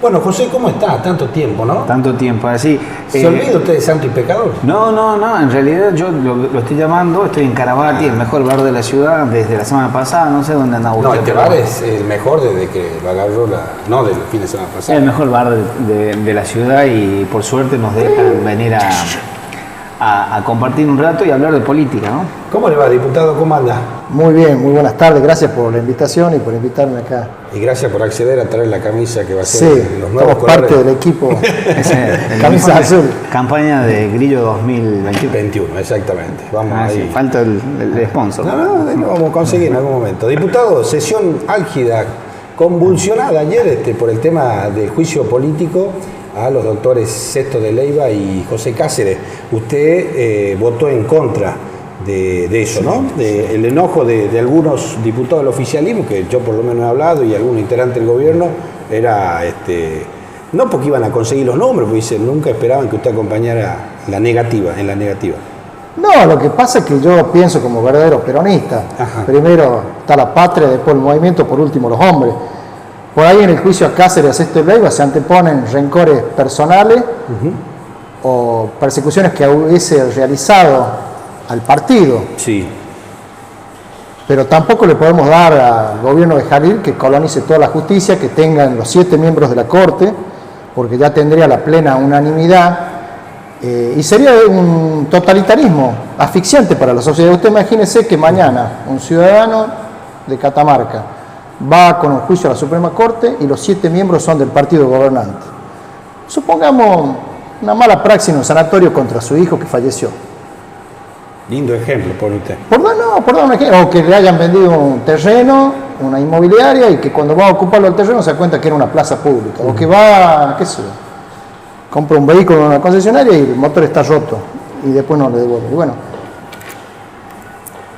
Bueno, José, ¿cómo está? Tanto tiempo, ¿no? Tanto tiempo, así. ¿Se olvida usted de santo y pecador? No, en realidad yo lo estoy llamando, estoy en Carabati, el mejor bar de la ciudad, desde la semana pasada, no sé dónde anda usted. No, este bar es el mejor desde que lo agarró no del fin de semana pasado. Es el mejor bar de la ciudad y por suerte nos dejan venir a compartir un rato y hablar de política, ¿no? ¿Cómo le va, diputado? ¿Cómo anda? Muy bien, muy buenas tardes, gracias por la invitación y por invitarme acá. Y gracias por acceder a traer la camisa que va a ser Sí, los nuevos somos colores. parte del equipo El Camisa Azul. Campaña de Grillo 2021. 21, exactamente. Vamos ahí. Sí, falta el sponsor. No, lo vamos a conseguir en algún momento. Diputado, sesión álgida, convulsionada ayer por el tema del juicio político a los doctores Sesto de Leiva y José Cáceres. Usted votó en contra de eso, ¿no? El enojo de algunos diputados del oficialismo, que yo por lo menos he hablado, y algún integrante del gobierno, era no porque iban a conseguir los nombres, porque dicen, nunca esperaban que usted acompañara en la negativa. No, lo que pasa es que yo pienso como verdadero peronista. Ajá. Primero está la patria, después el movimiento, por último los hombres. Por ahí en el juicio a Cáceres y a Sesto de Leiva se anteponen rencores personales o persecuciones que hubiese realizado al partido. Sí. Pero tampoco le podemos dar al gobierno de Jalil que colonice toda la justicia, que tengan los 7 miembros de la Corte, porque ya tendría la plena unanimidad, y sería un totalitarismo asfixiante para la sociedad. Usted imagínese que mañana un ciudadano de Catamarca va con un juicio a la Suprema Corte y los 7 miembros son del partido gobernante. Supongamos una mala praxis en un sanatorio contra su hijo que falleció. Lindo ejemplo, pone usted. Por dar un ejemplo, o que le hayan vendido un terreno, una inmobiliaria, y que cuando va a ocuparlo el terreno se da cuenta que era una plaza pública, o que va, qué sé yo, compra un vehículo en una concesionaria y el motor está roto, y después no le devuelve. Y bueno,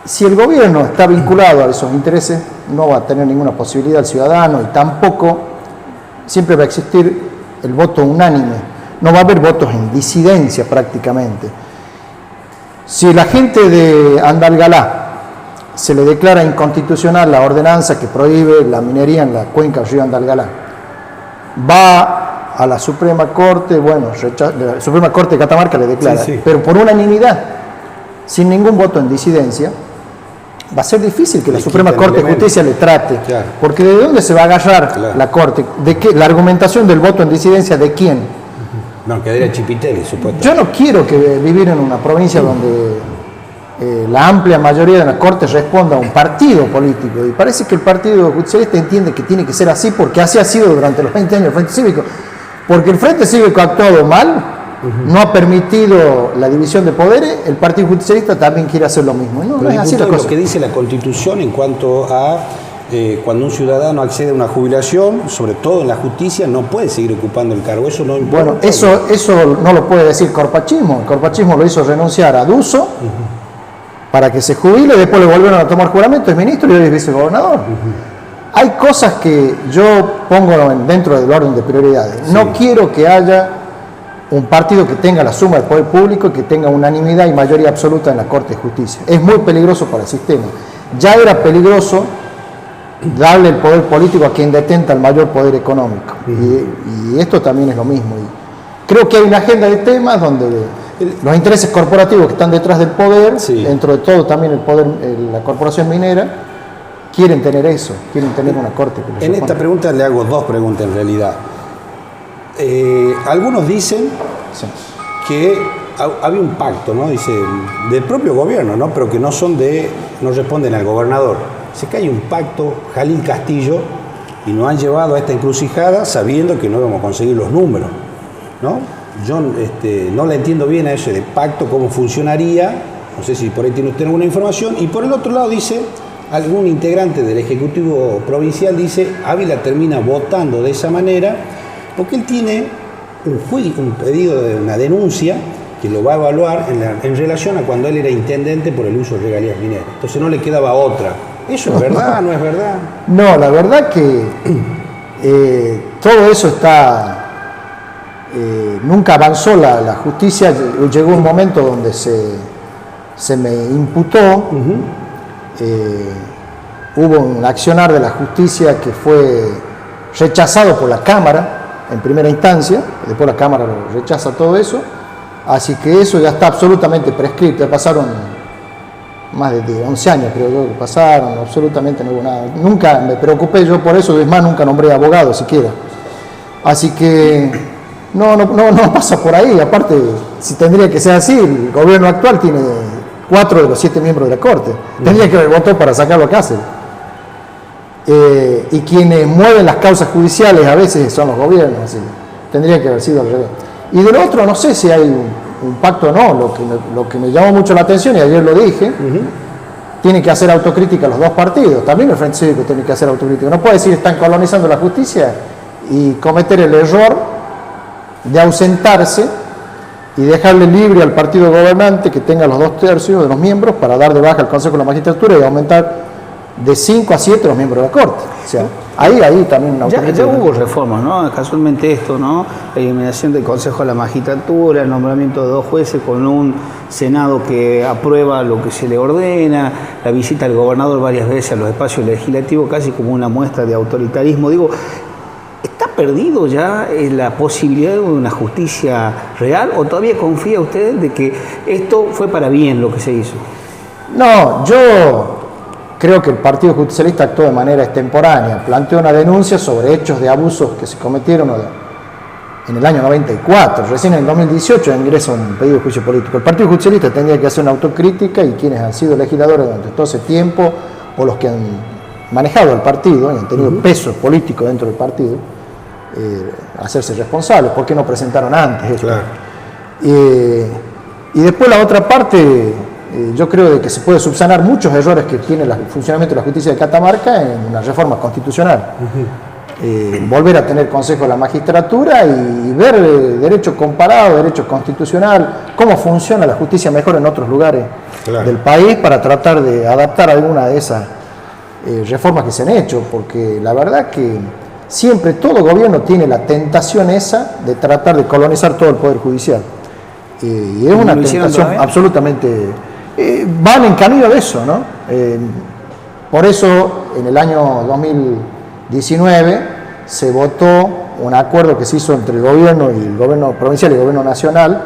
si el gobierno está vinculado a esos intereses, no va a tener ninguna posibilidad el ciudadano, y tampoco siempre va a existir el voto unánime, no va a haber votos en disidencia prácticamente. Si la gente de Andalgalá se le declara inconstitucional la ordenanza que prohíbe la minería en la cuenca del río Andalgalá, va a la Suprema Corte, bueno, la Suprema Corte de Catamarca le declara, sí. Pero por unanimidad, sin ningún voto en disidencia, va a ser difícil que la Suprema Corte de Justicia le trate, claro. Porque ¿de dónde se va a agarrar Claro. la Corte? ¿De qué? La argumentación del voto en disidencia, ¿de quién? No, quedaría Chipitelli, supuestamente. Yo no quiero vivir en una provincia donde la amplia mayoría de la Corte responda a un partido político, y parece que el Partido Justicialista entiende que tiene que ser así porque así ha sido durante los 20 años el Frente Cívico, porque el Frente Cívico ha actuado mal, no ha permitido la división de poderes, el Partido Justicialista también quiere hacer lo mismo. No, Pero es así la cosa. lo que dice la Constitución en cuanto a cuando un ciudadano accede a una jubilación, sobre todo en la justicia, no puede seguir ocupando el cargo. Eso no importa. Bueno, eso no lo puede decir Corpachismo. El Corpachismo lo hizo renunciar a Duso para que se jubile, después le volvieron a tomar juramento, es ministro y hoy es vicegobernador. Hay cosas que yo pongo dentro del orden de prioridades. Sí. No quiero que haya un partido que tenga la suma del poder público y que tenga unanimidad y mayoría absoluta en la Corte de Justicia. Es muy peligroso para el sistema. Ya era peligroso darle el poder político a quien detenta el mayor poder económico. Y esto también es lo mismo. Y creo que hay una agenda de temas donde los intereses corporativos que están detrás del poder, sí. Dentro de todo también el poder, la corporación minera, quieren tener eso, quieren tener una corte. Que en esta pregunta le hago 2 preguntas en realidad. Algunos dicen que había un pacto, ¿no? Dice, del propio gobierno, ¿no? Pero que no responden al gobernador. Dice que hay un pacto, Jalil Castillo, y nos han llevado a esta encrucijada sabiendo que no vamos a conseguir los números, ¿no? Yo no la entiendo bien a ese de pacto, cómo funcionaría, no sé si por ahí tiene usted alguna información, y por el otro lado dice, algún integrante del Ejecutivo Provincial dice, Ávila termina votando de esa manera, porque él tiene un pedido de una denuncia que lo va a evaluar en relación a cuando él era intendente por el uso de regalías mineras. Entonces no le quedaba otra. ¿Eso es verdad? ¿No es verdad? No, la verdad que todo eso está... nunca avanzó la justicia. Llegó un momento donde se me imputó, hubo un accionar de la justicia que fue rechazado por la Cámara, en primera instancia, después la Cámara lo rechaza todo eso, así que eso ya está absolutamente prescrito, ya pasaron más de 11 años creo yo que pasaron, absolutamente no hubo nada, nunca me preocupé yo por eso, es más, nunca nombré abogado siquiera, así que no pasa por ahí, aparte, si tendría que ser así, el gobierno actual tiene 4 de los 7 miembros de la Corte, tendría que haber votado para sacarlo a cárcel. Y quienes mueven las causas judiciales a veces son los gobiernos, así que tendría que haber sido al revés. Y del otro no sé si hay un pacto o no, lo que me llamó mucho la atención, y ayer lo dije, tiene que hacer autocrítica los dos partidos, también el Frente Cívico tiene que hacer autocrítica, no puede decir están colonizando la justicia y cometer el error de ausentarse y dejarle libre al partido gobernante que tenga los 2/3 de los miembros para dar de baja al Consejo de la Magistratura y aumentar de 5 a 7 los miembros de la Corte. O sea, ahí también una ya hubo reformas, ¿no? Casualmente esto, ¿no? La eliminación del Consejo de la Magistratura, el nombramiento de 2 jueces con un Senado que aprueba lo que se le ordena, la visita del gobernador varias veces a los espacios legislativos, casi como una muestra de autoritarismo. Digo, ¿está perdido ya la posibilidad de una justicia real o todavía confía usted de que esto fue para bien lo que se hizo? No, yo creo que el Partido Justicialista actuó de manera extemporánea, planteó una denuncia sobre hechos de abusos que se cometieron en el año 94, recién en el 2018 ingresa un pedido de juicio político. El Partido Justicialista tendría que hacer una autocrítica y quienes han sido legisladores durante todo ese tiempo o los que han manejado el partido y han tenido peso político dentro del partido, hacerse responsables. ¿Por qué no presentaron antes esto? Claro. Y después la otra parte, yo creo de que se puede subsanar muchos errores que tiene el funcionamiento de la justicia de Catamarca en una reforma constitucional. Volver a tener Consejo de la Magistratura y ver derecho comparado, derecho constitucional, cómo funciona la justicia mejor en otros lugares del país para tratar de adaptar alguna de esas reformas que se han hecho, porque la verdad que siempre todo gobierno tiene la tentación esa de tratar de colonizar todo el Poder Judicial. Y es una tentación absolutamente... van en camino de eso, ¿no? Por eso en el año 2019 se votó un acuerdo que se hizo entre el gobierno y el gobierno provincial y el gobierno nacional,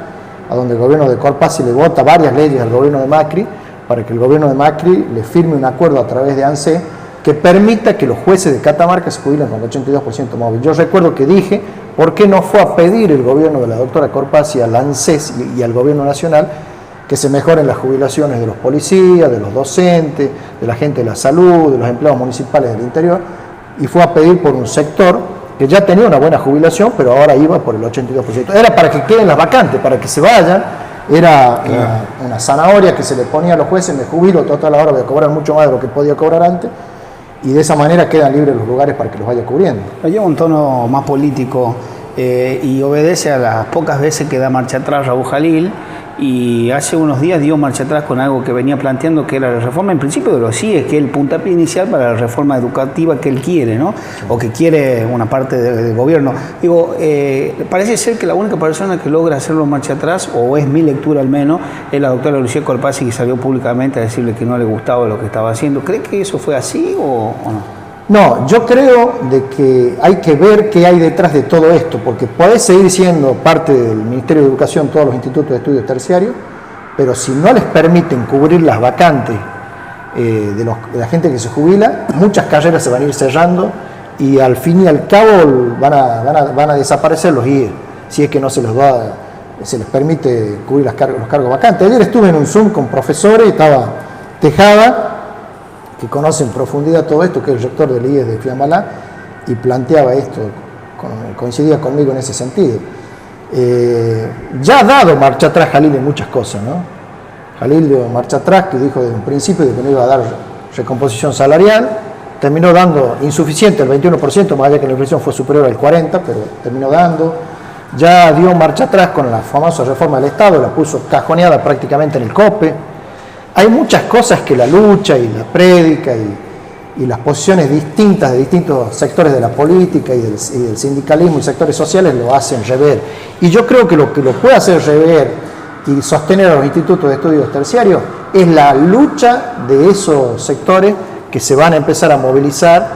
a donde el gobierno de Corpazzi le vota varias leyes al gobierno de Macri, para que el gobierno de Macri le firme un acuerdo a través de ANSES que permita que los jueces de Catamarca se jubilen con el 82% móvil. Yo recuerdo que dije, ¿por qué no fue a pedir el gobierno de la doctora Corpazzi al ANSES y al gobierno nacional que se mejoren las jubilaciones de los policías, de los docentes, de la gente de la salud, de los empleados municipales del interior? Y fue a pedir por un sector que ya tenía una buena jubilación, pero ahora iba por el 82%. Era para que queden las vacantes, para que se vayan. Era una zanahoria que se le ponía a los jueces: me jubilo, toda la hora voy a cobrar mucho más de lo que podía cobrar antes, y de esa manera quedan libres los lugares para que los vaya cubriendo. Lleva un tono más político y obedece a las pocas veces que da marcha atrás Raúl Jalil, y hace unos días dio marcha atrás con algo que venía planteando, que era la reforma en principio de los CIE, que es el puntapié inicial para la reforma educativa que él quiere, ¿no? O que quiere una parte del gobierno. Digo, parece ser que la única persona que logra hacerlo marcha atrás, o es mi lectura al menos, es la doctora Lucía Corpazzi, que salió públicamente a decirle que no le gustaba lo que estaba haciendo. ¿Cree que eso fue así o no? No, yo creo de que hay que ver qué hay detrás de todo esto, porque puede seguir siendo parte del Ministerio de Educación todos los institutos de estudios terciarios, pero si no les permiten cubrir las vacantes de la gente que se jubila, muchas carreras se van a ir cerrando y al fin y al cabo van a desaparecer los IE, si es que no se les permite cubrir los cargos vacantes. Ayer estuve en un Zoom con profesores, estaba Tejada, que conoce en profundidad todo esto, que es el rector del IES de Fiambalá, y planteaba esto, coincidía conmigo en ese sentido. Ya ha dado marcha atrás Jalil en muchas cosas, ¿no? Jalil dio marcha atrás, que dijo desde un principio de que no iba a dar recomposición salarial, terminó dando insuficiente el 21%, más allá que la inflación fue superior al 40%, pero terminó dando. Ya dio marcha atrás con la famosa reforma del Estado, la puso cajoneada prácticamente en el COPE. Hay muchas cosas que la lucha y la prédica y las posiciones distintas de distintos sectores de la política y del sindicalismo y sectores sociales lo hacen rever. Y yo creo que lo puede hacer rever y sostener a los institutos de estudios terciarios es la lucha de esos sectores que se van a empezar a movilizar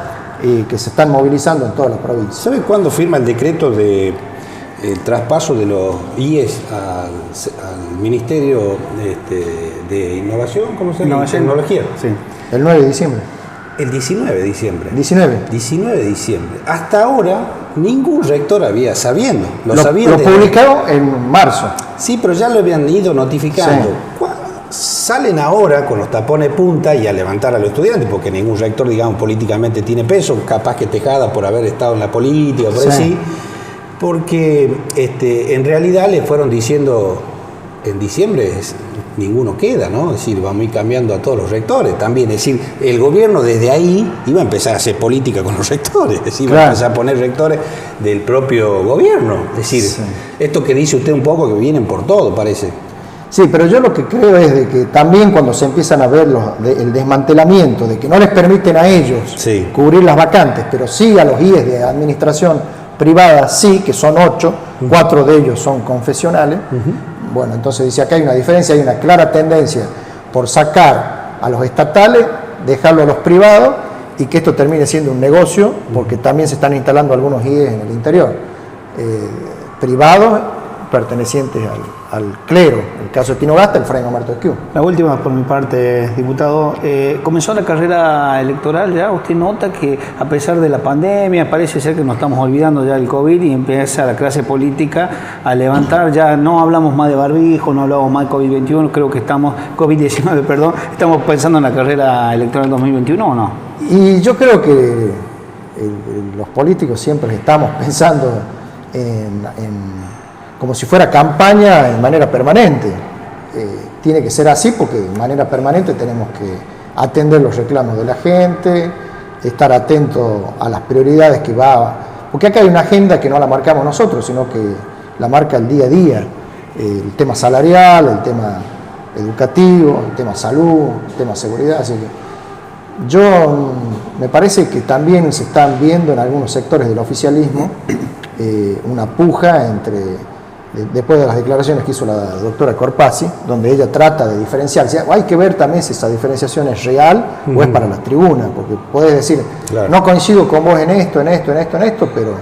que se están movilizando en toda la provincia. ¿Sabe cuándo firma el decreto de el traspaso de los IES al Ministerio de Innovación? ¿Cómo se llama? Innovación. Tecnología. Sí. El 9 de diciembre. El 19 de diciembre. 19. 19 de diciembre. Hasta ahora ningún rector había sabiendo. Lo Lo sabían publicaron en marzo. Sí, pero ya lo habían ido notificando. Sí. Salen ahora con los tapones punta y a levantar a los estudiantes, porque ningún rector, digamos, políticamente tiene peso, capaz que Tejada por haber estado en la política, por Sí. así, porque en realidad le fueron diciendo en diciembre ninguno queda, ¿no? Es decir, vamos a ir cambiando a todos los rectores también. Es decir, el gobierno desde ahí iba a empezar a hacer política con los rectores, es decir, iba a empezar a poner rectores del propio gobierno. Es decir, esto que dice usted un poco, que vienen por todo, parece. Sí, pero yo lo que creo es de que también cuando se empiezan a ver el desmantelamiento, de que no les permiten a ellos cubrir las vacantes, pero sí a los IES de administración privada, sí, que son 8, 4 de ellos son confesionales. Bueno, entonces dice acá hay una diferencia, hay una clara tendencia por sacar a los estatales, dejarlo a los privados y que esto termine siendo un negocio, porque también se están instalando algunos IES en el interior, privados pertenecientes al clero, el caso de Tinogasta, el Fray Marto Esquiú. La última por mi parte, diputado. Comenzó la carrera electoral ya. Usted nota que a pesar de la pandemia, parece ser que nos estamos olvidando ya del COVID y empieza la clase política a levantar. Ya no hablamos más de barbijo, no hablamos más de COVID-21, creo que estamos, COVID-19, perdón, estamos pensando en la carrera electoral 2021 ¿o no? Y yo creo que los políticos siempre estamos pensando como si fuera campaña en manera permanente. Tiene que ser así porque de manera permanente tenemos que atender los reclamos de la gente, estar atento a las prioridades que va, porque acá hay una agenda que no la marcamos nosotros, sino que la marca el día a día, el tema salarial, el tema educativo, el tema salud, el tema seguridad. Así que me parece que también se están viendo en algunos sectores del oficialismo una puja después de las declaraciones que hizo la doctora Corpazzi, donde ella trata de diferenciar. Hay que ver también si esa diferenciación es real o es para las tribunas, porque podés decir, no coincido con vos en esto, pero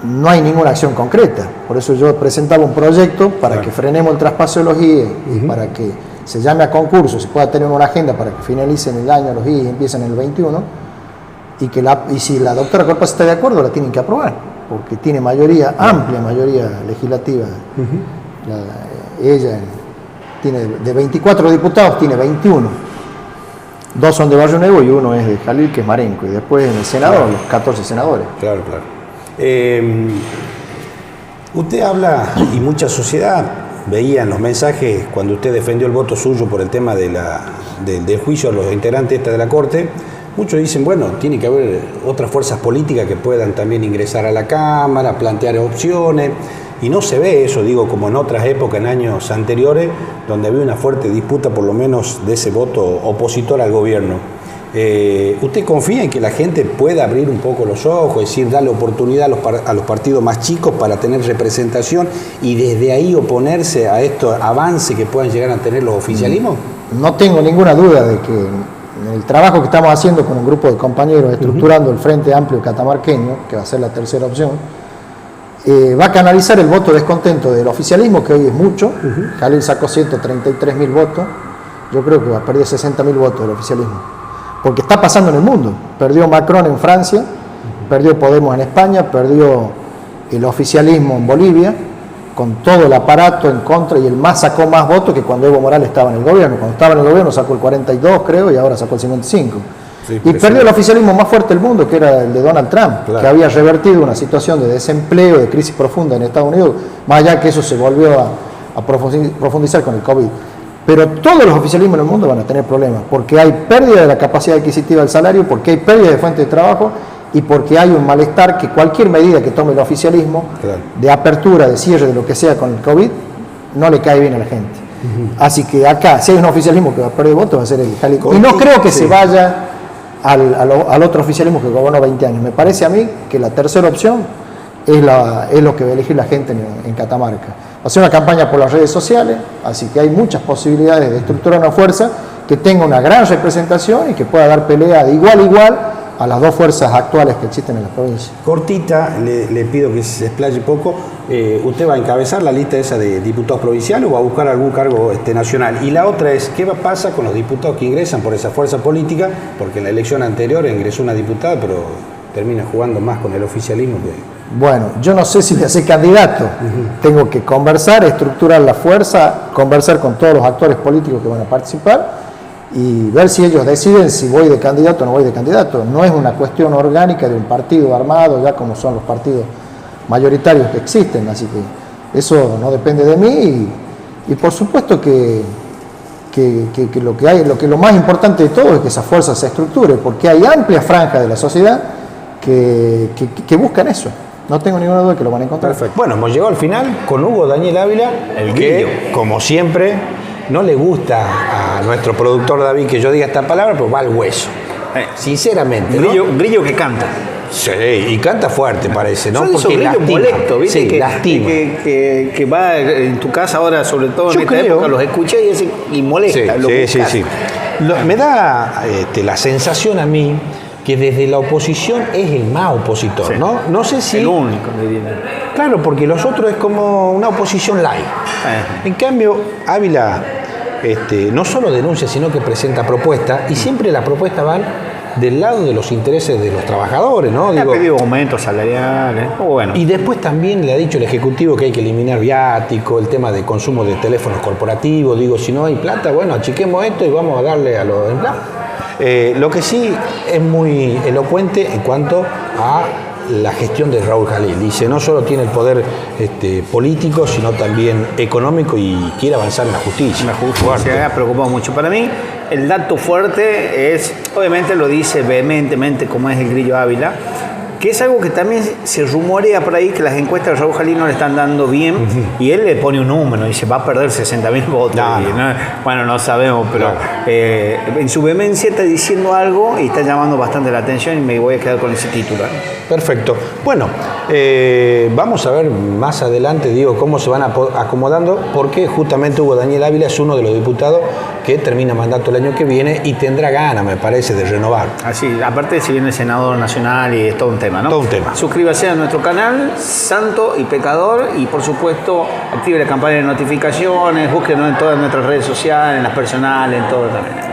no hay ninguna acción concreta. Por eso yo presentaba un proyecto para que frenemos el traspaso de los IE y para que se llame a concurso, se pueda tener una agenda para que finalicen el año los IE y empiecen en el 21, y si la doctora Corpazzi está de acuerdo, la tienen que aprobar, porque tiene mayoría, amplia mayoría legislativa. Ella tiene de 24 diputados, tiene 21. 2 son de Barrio Nuevo y 1 es de Jalil, que es Marenco. Y después en el Senado, los 14 senadores. Claro. Usted habla, y mucha sociedad veía en los mensajes, cuando usted defendió el voto suyo por el tema del juicio a los integrantes de la Corte, muchos dicen, bueno, tiene que haber otras fuerzas políticas que puedan también ingresar a la Cámara, plantear opciones, y no se ve eso, digo, como en otras épocas, en años anteriores, donde había una fuerte disputa, por lo menos, de ese voto opositor al gobierno. ¿Usted confía en que la gente pueda abrir un poco los ojos, es decir, darle oportunidad a los partidos más chicos para tener representación y desde ahí oponerse a estos avances que puedan llegar a tener los oficialismos? No tengo ninguna duda de que el trabajo que estamos haciendo con un grupo de compañeros estructurando el Frente Amplio Catamarqueño, que va a ser la tercera opción, va a canalizar el voto descontento del oficialismo, que hoy es mucho. Jalil sacó 133.000 votos, yo creo que va a perder 60.000 votos del oficialismo, porque está pasando en el mundo. Perdió Macron en Francia, perdió Podemos en España, perdió el oficialismo en Bolivia, con todo el aparato en contra, y el MAS sacó más votos que cuando Evo Morales estaba en el gobierno. Cuando estaba en el gobierno sacó el 42, creo, y ahora sacó el 55. Sí, y perdió el oficialismo más fuerte del mundo, que era el de Donald Trump, que había revertido una situación de desempleo, de crisis profunda en Estados Unidos, más allá que eso se volvió a profundizar con el COVID. Pero todos los oficialismos en el mundo van a tener problemas, porque hay pérdida de la capacidad adquisitiva del salario, porque hay pérdida de fuentes de trabajo, y porque hay un malestar que cualquier medida que tome el oficialismo, de apertura, de cierre, de lo que sea con el COVID, no le cae bien a la gente. Así que acá, si hay un oficialismo que va a perder votos, va a ser el Jalil. Y no creo que se vaya al otro oficialismo que gobernó 20 años. Me parece a mí que la tercera opción es lo que va a elegir la gente en Catamarca. Va a ser una campaña por las redes sociales, así que hay muchas posibilidades de estructurar una fuerza que tenga una gran representación y que pueda dar pelea de igual a igual a las dos fuerzas actuales que existen en la provincia. Cortita, le pido que se explaye poco. ¿Usted va a encabezar la lista esa de diputados provinciales o va a buscar algún cargo nacional? Y la otra es, ¿qué pasa con los diputados que ingresan por esa fuerza política? Porque en la elección anterior ingresó una diputada, pero termina jugando más con el oficialismo que... Bueno, yo no sé si voy a ser candidato. Tengo que conversar, estructurar la fuerza, conversar con todos los actores políticos que van a participar y ver si ellos deciden si voy de candidato o no voy de candidato. No es una cuestión orgánica de un partido armado, ya como son los partidos mayoritarios que existen, así que eso no depende de mí y por supuesto que lo más importante de todo es que esa fuerza se estructure, porque hay amplia franja de la sociedad que buscan eso. No tengo ninguna duda de que lo van a encontrar. Perfecto. Bueno, hemos llegado al final con Hugo Daniel Ávila, el grillo. Como siempre, no le gusta a nuestro productor David que yo diga esta palabra, pero va al hueso. Sinceramente. Un grillo que canta. Sí, y canta fuerte parece, ¿no? Porque lastima. Molesto, ¿viste? Sí, que lastima. Que va en tu casa ahora, sobre todo en esta época, los escuché y molesta. Sí. Me da la sensación a mí que desde la oposición es el más opositor, sí. No sé si... El único, diría. Claro, porque los otros es como una oposición light. En cambio, Ávila no solo denuncia, sino que presenta propuestas, y siempre las propuestas van del lado de los intereses de los trabajadores, ¿no? Ha pedido aumentos salariales. Bueno. Y después también le ha dicho el Ejecutivo que hay que eliminar viático, el tema de consumo de teléfonos corporativos. Digo, si no hay plata, bueno, achiquemos esto y vamos a darle a los empleados. Lo que sí es muy elocuente en cuanto a la gestión de Raúl Jalil. Dice, no solo tiene el poder político, sino también económico y quiere avanzar en la justicia. La justicia ha preocupado mucho. Para mí, el dato fuerte es, obviamente lo dice vehementemente como es el Grillo Ávila, que es algo que también se rumorea por ahí, que las encuestas de Raúl Jalil no le están dando bien, y él le pone un número, dice, va a perder 60.000 votos. Bueno, no sabemos, pero en su vehemencia está diciendo algo y está llamando bastante la atención y me voy a quedar con ese título. Perfecto. Bueno, vamos a ver más adelante, digo, cómo se van acomodando, porque justamente Hugo Daniel Ávila es uno de los diputados que termina mandato el año que viene y tendrá ganas, me parece, de renovar. Así, aparte si viene el senador nacional y es todo un tema, ¿no? Todo un tema. Suscríbase a nuestro canal, Santo y Pecador, y por supuesto active la campana de notificaciones, búsquenos en todas nuestras redes sociales, en las personales, en todo también.